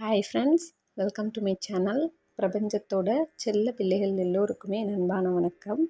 Hi friends, welcome to my channel. பிரபஞ்சத்தோட செல்ல பிள்ளைகள் எல்லோருக்குமே என் அன்பான வணக்கம்.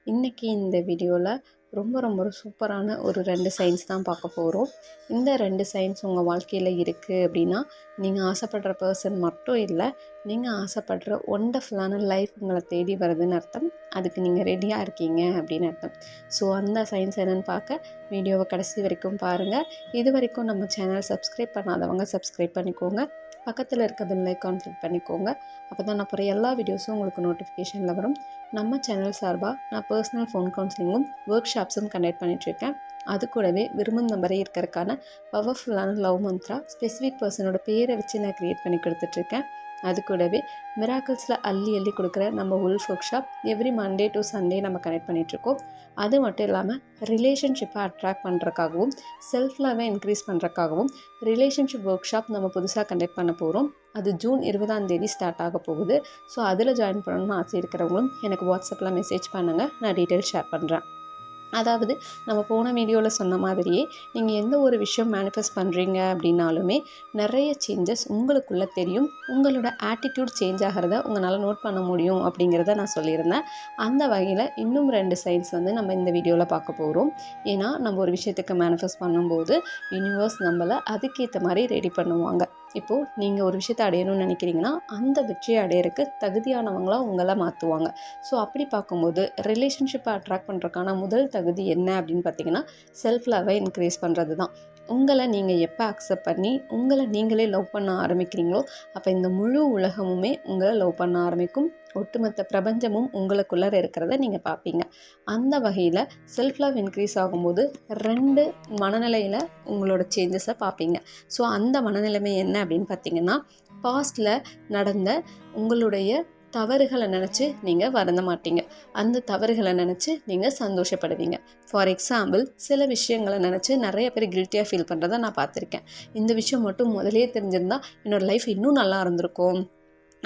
இன்றைக்கி இந்த வீடியோவில் ரொம்ப சூப்பரான ஒரு 2 சைன்ஸ் தான் பார்க்க போகிறோம். இந்த 2 சைன்ஸ் உங்கள் வாழ்க்கையில் இருக்குது அப்படின்னா, நீங்கள் ஆசைப்படுற பர்சன் மட்டும் இல்லை, நீங்கள் ஆசைப்படுற ஒண்டர்ஃபுல்லான லைஃப் உங்களை தேடி வருதுன்னு அர்த்தம். அதுக்கு நீங்கள் ரெடியாக இருக்கீங்க அப்படின்னு அர்த்தம். ஸோ அந்த சைன்ஸ் என்னென்னு பார்க்க வீடியோவை கடைசி வரைக்கும் பாருங்கள். இது வரைக்கும் நம்ம சேனல் சப்ஸ்கிரைப் பண்ணாதவங்க சப்ஸ்கிரைப் பண்ணிக்கோங்க. பக்கத்தில் இருக்க பெல் ஐக்கான் கிளிக் பண்ணிக்கோங்க. அப்போ தான் நான் போகிற எல்லா வீடியோஸும் உங்களுக்கு நோட்டிஃபிகேஷனில் வரும். நம்ம சேனல் சார்பாக நான் பர்சனல் ஃபோன் கவுன்சிலிங்கும் ஒர்க் ஷாப்ஸும் கண்டக்ட் பண்ணிகிட்ருக்கேன். அது கூடவே விரும்பும் நம்பரை இருக்கிறதுக்கான பவர்ஃபுல்லான லவ் மந்த்ரா ஸ்பெசிஃபிக் பர்சனோட பேரை வச்சு நான் க்ரியேட் பண்ணி கொடுத்துட்ருக்கேன். அது கூடவே மிராக்கிள்ஸில் அள்ளி கொடுக்குற நம்ம wolf workshop every Monday to Sunday நம்ம கனெக்ட் பண்ணிகிட்ருக்கோம். அது மட்டும் இல்லாமல் ரிலேஷன்ஷிப்பை அட்ராக்ட் பண்ணுறக்காகவும் செல்ஃப் லவ்வை இன்க்ரீஸ் பண்ணுறக்காகவும் ரிலேஷன்ஷிப் ஒர்க் ஷாப் நம்ம புதுசாக கண்டக்ட் பண்ண போகிறோம். அது ஜூன் 20 ஸ்டார்ட் ஆக போகுது. ஸோ அதில் ஜாயின் பண்ணணும்னு ஆசை இருக்கிறவங்களும் எனக்கு வாட்ஸ்அப்பில் மெசேஜ் பண்ணுங்கள், நான் டீட்டெயில் ஷேர் பண்ணுறேன். அதாவது நம்ம போன வீடியோவில் சொன்ன மாதிரியே நீங்கள் எந்த ஒரு விஷயம் மேனிஃபெஸ்ட் பண்ணுறீங்க அப்படின்னாலுமே நிறைய சேஞ்சஸ் உங்களுக்குள்ளே தெரியும். உங்களோட ஆட்டிடியூட் சேஞ்ச் ஆகிறத உங்களால் நோட் பண்ண முடியும் அப்படிங்கிறத நான் சொல்லியிருந்தேன். அந்த வகையில் இன்னும் 2 சைன்ஸ் நம்ம இந்த வீடியோவில் பார்க்க போகிறோம். ஏன்னா நம்ம ஒரு விஷயத்துக்கு மேனிஃபெஸ்ட் பண்ணும்போது யூனிவர்ஸ் நம்மளை அதுக்கேற்ற மாதிரி ரெடி பண்ணுவாங்க. இப்போது நீங்கள் ஒரு விஷயத்தை அடையணும்னு நினைக்கிறீங்கன்னா அந்த வெற்றியை அடையிறதுக்கு தகுதியானவங்களாக உங்களை மாற்றுவாங்க. ஸோ அப்படி பார்க்கும்போது ரிலேஷன்ஷிப்பை அட்ராக்ட் பண்ணுறதுக்கான முதல் தகுதி என்ன அப்படின்னு பார்த்தீங்கன்னா, செல்ஃப் லவ்வை இன்க்ரீஸ் பண்ணுறது தான். உங்களை நீங்கள் எப்போ அக்செப்ட் பண்ணி உங்களை நீங்களே லவ் பண்ண ஆரம்பிக்கிறீங்களோ அப்போ இந்த முழு உலகமுமே உங்களை லவ் பண்ண ஆரம்பிக்கும். ஒட்டுமொத்த பிரபஞ்சமும் உங்களுக்குள்ளே இருக்கிறத நீங்கள் பார்ப்பீங்க. அந்த வகையில் செல்ஃப் லவ் இன்க்ரீஸ் ஆகும்போது 2 மனநிலையில் உங்களோட சேஞ்சஸை பார்ப்பீங்க. ஸோ அந்த மனநிலைமை என்ன அப்படின்னு பார்த்தீங்கன்னா, பாஸ்டில் நடந்த உங்களுடைய தவறுகளை நினச்சி நீங்கள் வருந்த மாட்டீங்க. அந்த தவறுகளை நினச்சி நீங்கள் சந்தோஷப்படுவீங்க. ஃபார் எக்ஸாம்பிள், சில விஷயங்களை நினச்சி நிறைய பேர் கில்ட்டியாக ஃபீல் பண்ணுறதை நான் பார்த்துருக்கேன். இந்த விஷயம் மட்டும் முதலே தெரிஞ்சிருந்தால் என்னோடய லைஃப் இன்னும் நல்லா இருந்திருக்கும்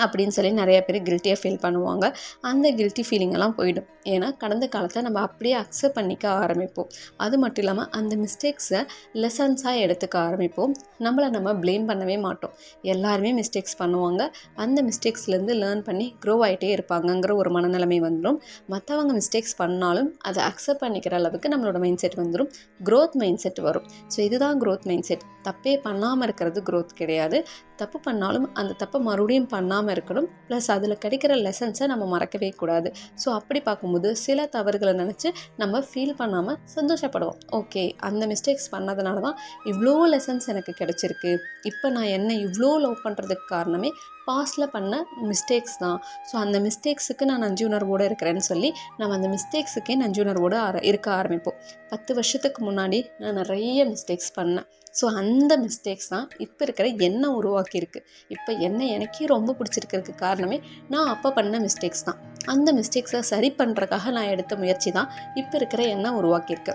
அப்படின்னு சொல்லி நிறைய பேர் கில்ட்டியாக ஃபீல் பண்ணுவாங்க. அந்த கில்ட்டி ஃபீலிங்கெல்லாம் போயிடும். ஏன்னா கடந்த காலத்தை நம்ம அப்படியே அக்செப்ட் பண்ணிக்க ஆரம்பிப்போம். அது மட்டும் இல்லாமல் அந்த மிஸ்டேக்ஸை லெசன்ஸாக எடுத்துக்க ஆரம்பிப்போம். நம்மளை நம்ம ப்ளேம் பண்ணவே மாட்டோம். எல்லாருமே மிஸ்டேக்ஸ் பண்ணுவாங்க. அந்த மிஸ்டேக்ஸ்லேருந்து லேர்ன் பண்ணி க்ரோ ஆகிட்டே இருப்பாங்கங்கிற ஒரு மனநிலைமை வந்துடும். மற்றவங்க மிஸ்டேக்ஸ் பண்ணாலும் அதை அக்செப்ட் பண்ணிக்கிற அளவுக்கு நம்மளோட மைண்ட் செட் வந்துடும். க்ரோத் மைண்ட் செட் வரும். ஸோ இதுதான் க்ரோத் மைண்ட் செட். தப்பே பண்ணாமல் இருக்கிறது க்ரோத் கிடையாது. தப்பு பண்ணாலும் அந்த தப்பை மறுபடியும் பண்ணாமல் இருக்கணும். ப்ளஸ் அதில் கிடைக்கிற லெசன்ஸை நம்ம மறக்கவே கூடாது. ஸோ அப்படி பார்க்கும்போது சில தவறுகளை நினச்சி நம்ம ஃபீல் பண்ணாமல் சந்தோஷப்படுவோம். ஓகே, அந்த மிஸ்டேக்ஸ் பண்ணதுனால தான் இவ்வளோ லெசன்ஸ் எனக்கு கிடச்சிருக்கு. இப்போ நான் என்ன இவ்வளோ லவ் பண்ணுறதுக்கு காரணமே பாஸ்டில் பண்ண மிஸ்டேக்ஸ் தான். ஸோ அந்த மிஸ்டேக்ஸுக்கு நான் நஞ்சுணர்வோடு இருக்கிறேன்னு சொல்லி நம்ம அந்த மிஸ்டேக்ஸுக்கே நஞ்சுணர்வோடு இருக்க ஆரம்பிப்போம். 10 வருஷத்துக்கு முன்னாடி நான் நிறைய மிஸ்டேக்ஸ் பண்ணேன். ஸோ அந்த மிஸ்டேக்ஸ் தான் இப்போ இருக்கிற என்ன உருவாக்கியிருக்கு. இப்போ என்ன எனக்கே ரொம்ப பிடிச்சிருக்கிறதுக்கு காரணமே நான் அப்போ பண்ண மிஸ்டேக்ஸ் தான். அந்த மிஸ்டேக்ஸை சரி பண்ணுறதுக்காக நான் எடுத்த முயற்சி தான் இப்போ இருக்கிற என்ன உருவாக்கியிருக்கு.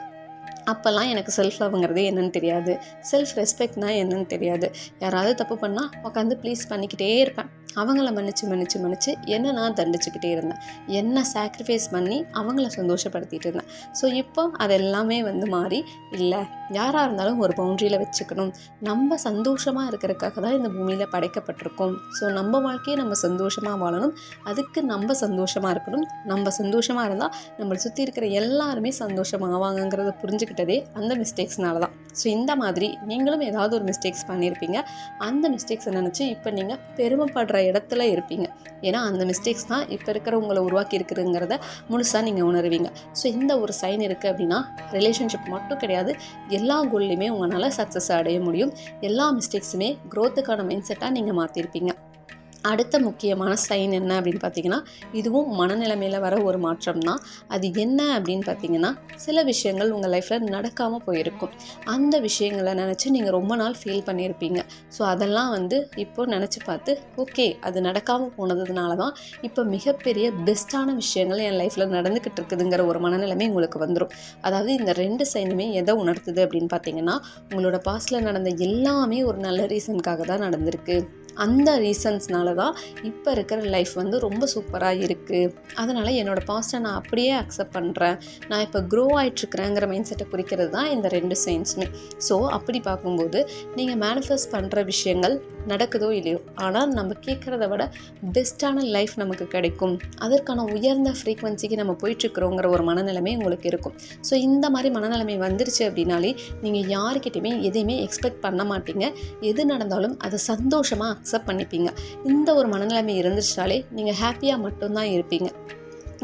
அப்போல்லாம் எனக்கு செல்ஃப் லவ்ங்கிறது என்னன்னு தெரியாது. செல்ஃப் ரெஸ்பெக்ட்னா என்னன்னு தெரியாது. யாராவது தப்பு பண்ணால் உட்காந்து ப்ளீஸ் பண்ணிக்கிட்டே இருப்பேன். அவங்கள மன்னிச்சு என்ன நான் தண்டிச்சுக்கிட்டே இருந்தேன். என்ன சாக்ரிஃபைஸ் பண்ணி அவங்கள சந்தோஷப்படுத்திகிட்டு இருந்தேன். ஸோ இப்போ அது எல்லாமே மாறி, இல்லை யாராக இருந்தாலும் ஒரு பவுண்ட்ரியில் வச்சுக்கணும். நம்ம சந்தோஷமாக இருக்கிறதுக்காக தான் இந்த பூமியில் படைக்கப்பட்டிருக்கோம். ஸோ நம்ம வாழ்க்கையை நம்ம சந்தோஷமாக வாழணும். அதுக்கு நம்ம சந்தோஷமாக இருக்கணும். நம்ம சந்தோஷமாக இருந்தால் நம்மளை சுற்றி இருக்கிற எல்லாருமே சந்தோஷமாவாங்கங்கிறத புரிஞ்சுக்கிட்டதே அந்த மிஸ்டேக்ஸ்னால தான். ஸோ இந்த மாதிரி நீங்களும் ஏதாவது ஒரு மிஸ்டேக்ஸ் பண்ணியிருப்பீங்க. அந்த மிஸ்டேக்ஸை நினச்சி இப்போ நீங்கள் பெருமைப்படுற இடத்துல இருப்பீங்க. ஏன்னா அந்த மிஸ்டேக்ஸ் தான் இப்போ இருக்கிற உங்களை உருவாக்கி இருக்குதுங்கிறத முழுசாக நீங்கள் உணர்வீங்க. ஸோ இந்த ஒரு சைன் இருக்குது அப்படின்னா ரிலேஷன்ஷிப் மட்டும் கிடையாது, எல்லா கோல்லையுமே உங்களால் சக்ஸஸ் அடைய முடியும். எல்லா மிஸ்டேக்ஸுமே க்ரோத்துக்கான மைண்ட் செட்டாக நீங்கள் மாற்றிருப்பீங்க. அடுத்த முக்கியமான சைன் என்ன அப்படின்னு பார்த்தீங்கன்னா, இதுவும் மனநிலைமையில் வர ஒரு மாற்றம் தான். அது என்ன அப்படின்னு பார்த்தீங்கன்னா, சில விஷயங்கள் உங்கள் லைஃப்பில் நடக்காமல் போயிருக்கும். அந்த விஷயங்களை நினச்சி நீங்கள் ரொம்ப நாள் ஃபீல் பண்ணியிருப்பீங்க. ஸோ அதெல்லாம் இப்போ நினச்சி பார்த்து ஓகே, அது நடக்காமல் போனதுனால தான் இப்போ மிகப்பெரிய பெஸ்ட்டான விஷயங்கள் என் லைஃப்பில் நடந்துக்கிட்டு இருக்குதுங்கிற ஒரு மனநிலைமை உங்களுக்கு வந்துடும். அதாவது இந்த 2 சைனுமே எதை உணர்த்துது அப்படின்னு பார்த்தீங்கன்னா, உங்களோட பாஸ்டில் நடந்த எல்லாமே ஒரு நல்ல ரீசனுக்காக தான் நடந்திருக்கு. அந்த ரீசன்ஸ்னால தான் இப்போ இருக்கிற லைஃப் ரொம்ப சூப்பராக இருக்குது. அதனால் என்னோடய பாஸ்ட்டை நான் அப்படியே அக்செப்ட் பண்ணுறேன். நான் இப்போ க்ரோ ஆகிட்ருக்கிறேங்கிற மைண்ட் செட்டை குறிக்கிறது தான் இந்த 2 சைன்ஸுமே. ஸோ அப்படி பார்க்கும்போது நீங்கள் மேனிஃபெஸ்ட் பண்ணுற விஷயங்கள் நடக்குதோ இல்லையோ, ஆனால் நம்ம கேட்குறத விட பெஸ்ட்டான லைஃப் நமக்கு கிடைக்கும், அதற்கான உயர்ந்த ஃப்ரீக்வன்சிக்கு நம்ம போயிட்டுருக்குறோங்கிற ஒரு மனநிலைமை உங்களுக்கு இருக்கும். ஸோ இந்த மாதிரி மனநிலைமை வந்துருச்சு அப்படின்னாலே நீங்கள் யாருக்கிட்டையுமே எதையுமே எக்ஸ்பெக்ட் பண்ண மாட்டீங்க. எது நடந்தாலும் அதை சந்தோஷமாக அக்செப்ட் பண்ணிப்பீங்க. இந்த ஒரு மனநிலைமை இருந்துச்சுனாலே நீங்கள் ஹாப்பியாக மட்டும்தான் இருப்பீங்க.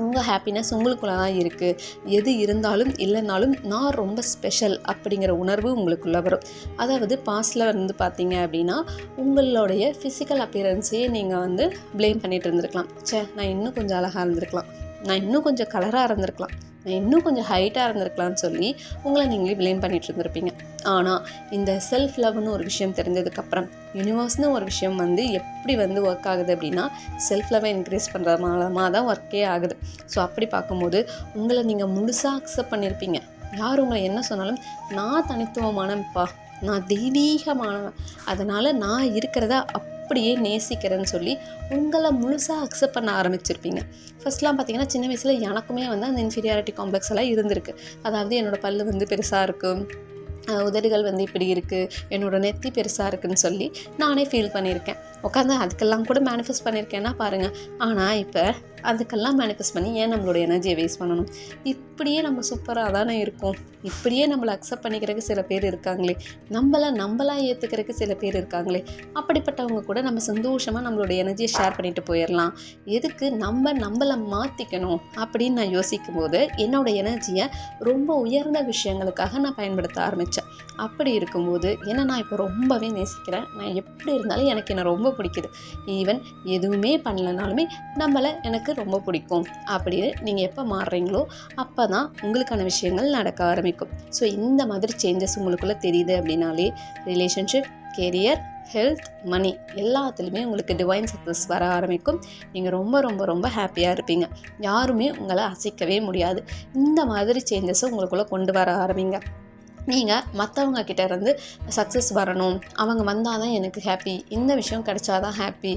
உங்கள் ஹாப்பினஸ் உங்களுக்குள்ளே தான் இருக்குது. எது இருந்தாலும் இல்லைனாலும் நான் ரொம்ப ஸ்பெஷல் அப்படிங்கிற உணர்வு உங்களுக்குள்ளே வரும். அதாவது பாஸ்டில் வந்து பார்த்தீங்க அப்படின்னா உங்களுடைய ஃபிசிக்கல் அப்பியரன்ஸையே நீங்கள் ப்ளேம் பண்ணிகிட்டு இருந்திருக்கலாம். நான் இன்னும் கொஞ்சம் அழகாக இருந்திருக்கலாம், நான் இன்னும் கொஞ்சம் கலராக இருந்திருக்கலாம், நான் இன்னும் கொஞ்சம் ஹைட்டாக இருந்திருக்கலாம்னு சொல்லி உங்களை நீங்களே ப்ளேம் பண்ணிகிட்டு இருந்திருப்பீங்க. ஆனால் இந்த செல்ஃப் லவ்னு ஒரு விஷயம் தெரிஞ்சதுக்கப்புறம், யூனிவர்ஸ்னு ஒரு விஷயம் எப்படி ஒர்க் ஆகுது அப்படின்னா செல்ஃப் லவ்வை இன்க்ரீஸ் பண்ணுற மூலமாக தான் ஒர்க்கே ஆகுது. ஸோ அப்படி பார்க்கும்போது உங்களை நீங்கள் முழுசாக அக்செப்ட் பண்ணியிருப்பீங்க. யார் உங்களை என்ன சொன்னாலும் நான் தனித்துவமானப்பா, நான் தெய்வீகமானவன், அதனால் நான் இருக்கிறத அப்படியே நேசிக்கிறேன்னு சொல்லி உங்களை முழுசாக அக்செப்ட் பண்ண ஆரம்பிச்சிருப்பீங்க. ஃபஸ்ட்லாம் பார்த்தீங்கன்னா சின்ன வயசில் எனக்குமே அந்த இன்ஃபீரியாரிட்டி காம்ப்ளெக்ஸ் எல்லாம் இருந்திருக்கு. அதாவது என்னோடய பல்லு பெருசாக இருக்கும், உதடுகள் இப்படி இருக்குது, என்னோடய நெத்தி பெருசாக இருக்குதுன்னு சொல்லி நானே ஃபீல் பண்ணியிருக்கேன். உட்காந்து அதுக்கெல்லாம் கூட மேனிஃபெஸ்ட் பண்ணியிருக்கேன்னா பாருங்கள். ஆனால் இப்போ அதுக்கெல்லாம் மேனிஃபெஸ்ட் பண்ணி ஏன் நம்மளோட எனர்ஜியை வேஸ்ட் பண்ணணும்? இப்படியே நம்ம சூப்பராக தானே இருக்கோம், இப்படியே நம்மளை அக்செப்ட் பண்ணிக்கிறதுக்கு சில பேர் இருக்காங்களே, நம்மளாக ஏற்றுக்கிறதுக்கு சில பேர் இருக்காங்களே, அப்படிப்பட்டவங்க கூட நம்ம சந்தோஷமாக நம்மளோட எனர்ஜியை ஷேர் பண்ணிட்டு போயிடலாம். எதுக்கு நம்மளை மாற்றிக்கணும் அப்படின்னு நான் யோசிக்கும் போது என்னோடய எனர்ஜியை ரொம்ப உயர்ந்த விஷயங்களுக்காக நான் பயன்படுத்த ஆரம்பித்தேன். அப்படி இருக்கும்போது நான் இப்போ ரொம்பவே நேசிக்கிறேன். நான் எப்படி இருந்தாலும் எனக்கு என்ன ரொம்ப பிடிக்குது. ஈவன் எதுவுமே பண்ணலனாலுமே நம்மளை எனக்கு ரொம்ப பிடிக்கும் அப்படின்னு நீங்கள் எப்போ மாறுறீங்களோ அப்போ தான் உங்களுக்கான விஷயங்கள் நடக்க ஆரம்பிக்கும். ஸோ இந்த மாதிரி சேஞ்சஸ் உங்களுக்குள்ளே தெரியுது அப்படின்னாலே ரிலேஷன்ஷிப், கெரியர், ஹெல்த், மணி எல்லாத்துலேயுமே உங்களுக்கு டிவைன் சக்ஸஸ் வர ஆரம்பிக்கும். நீங்கள் ரொம்ப ரொம்ப ரொம்ப ஹாப்பியாக இருப்பீங்க. யாருமே உங்களை அசைக்கவே முடியாது. இந்த மாதிரி சேஞ்சஸை உங்களுக்குள்ளே கொண்டு வர ஆரம்பிங்க. நீங்கள் மற்றவங்க கிட்ட இருந்து சக்ஸஸ் வரணும், அவங்க வந்தால் தான் எனக்கு ஹாப்பி, இந்த விஷயம் கிடைச்சாதான் ஹாப்பி,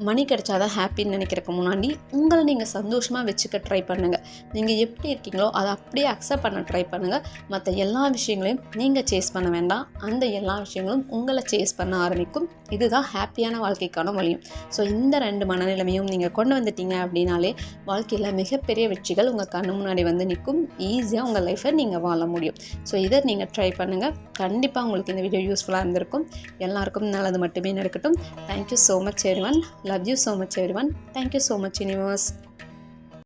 மணி கிடைச்சாதான் ஹாப்பின்னு நினைக்கிறதுக்கு முன்னாடி உங்களை நீங்கள் சந்தோஷமாக வச்சுக்க ட்ரை பண்ணுங்கள். நீங்கள் எப்படி இருக்கீங்களோ அதை அப்படியே அக்செப்ட் பண்ண ட்ரை பண்ணுங்கள். மற்ற எல்லா விஷயங்களையும் நீங்கள் சேஸ் பண்ண வேண்டாம், அந்த எல்லா விஷயங்களும் உங்களை சேஸ் பண்ண ஆரம்பிக்கும். இதுதான் ஹாப்பியான வாழ்க்கைக்கான வழியும். ஸோ இந்த 2 மனநிலைமையும் நீங்கள் கொண்டு வந்துட்டீங்க அப்படின்னாலே வாழ்க்கையில் மிகப்பெரிய வெற்றிகள் உங்கள் கண்ணு முன்னாடி நிற்கும். ஈஸியாக உங்கள் லைஃப்பை நீங்கள் வாழ முடியும். ஸோ இதை நீங்கள் ட்ரை பண்ணுங்கள். கண்டிப்பாக உங்களுக்கு இந்த வீடியோ யூஸ்ஃபுல்லாக இருந்திருக்கும். எல்லாருக்கும் நல்லது மட்டுமே நடக்கட்டும். Thank you so much everyone. Love you so much everyone. Thank you so much universe.